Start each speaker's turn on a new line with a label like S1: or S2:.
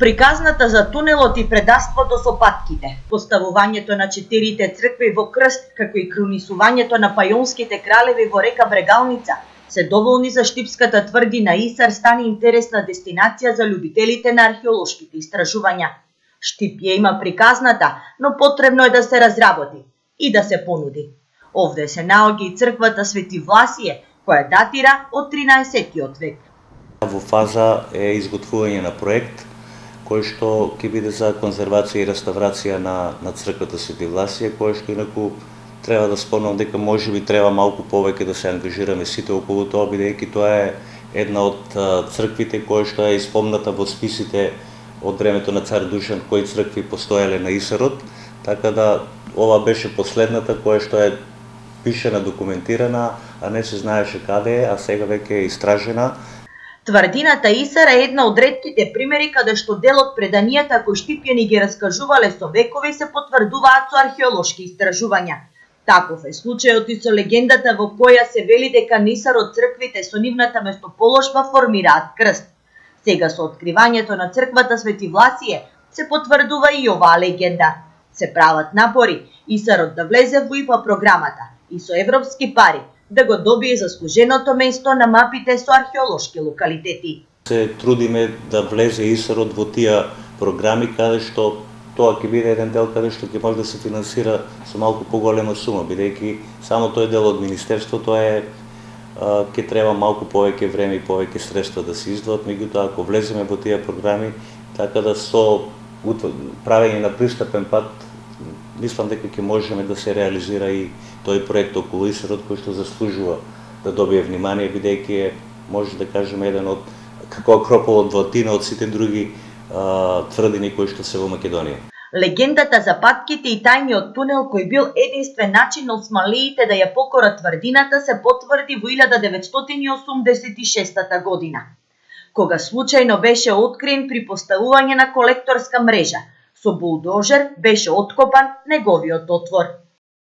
S1: Приказната за тунелот и предаството со патките, поставувањето на 4 цркви во крст, како и крунисувањето на пајонските кралеви во река Брегалница, се доволни за Штипската тврдина Исар стане интересна дестинација за љубителите на археолошките истражувања. Штип ја има приказната, но потребно е да се разработи и да се понуди. Овде се наоѓа и црквата Свети Власие, која датира од 13-тиот век.
S2: Во фаза е изготвување на проект кој што ќе биде за конзервација и реставрација на црквата Свети Власие, кој што инаку треба да спомнам дека можеби треба малку повеќе да се ангажираме сите околу тоа, бидејќи тоа е една од црквите која што е испомната во списите од времето на цар Душан кои цркви постоеле на Исарот, така да ова беше последната која што е пишена, документирана, а не се знаеше каде е, а сега веќе е истражена.
S1: Тврдината Исар е една од ретките примери каде што дел од преданијата кои штипјани ги раскажувале со векови се потврдуваат со археолошки истражувања. Таков е случајот и со легендата во која се вели дека на Исарот црквите со нивната местоположба формираат крст. Сега со откривањето на црквата Свети Власие се потврдува и оваа легенда. Се прават напори Исарот да влезе во ИПА програмата и со европски пари да го добие заслуженото место на мапите со археолошки локалитети.
S2: Се трудиме да влезе Исарот во тие програми каде што тоа ќе биде еден дел каде што ќе може да се финансира со малку поголема сума, бидејќи само тој дел од министерството ќе треба малку повеќе време и повеќе средства да се издвоат, меѓутоа ако влеземе во тие програми, така да со правење на пристапен пат, мислам дека ќе можеме да се реализира и тој проект околу Исарот кој што заслужува да добие внимание, бидејќи е, може да кажеме, еден од како Акрополот во Атина од сите други тврдини кои што се во Македонија.
S1: Легендата за патките и тајниот тунел кој бил единствен начин на османлиите да ја покорат тврдината се потврди во 1986 година, кога случајно беше открен при поставување на колекторска мрежа. Со булдожер беше откопан неговиот отвор.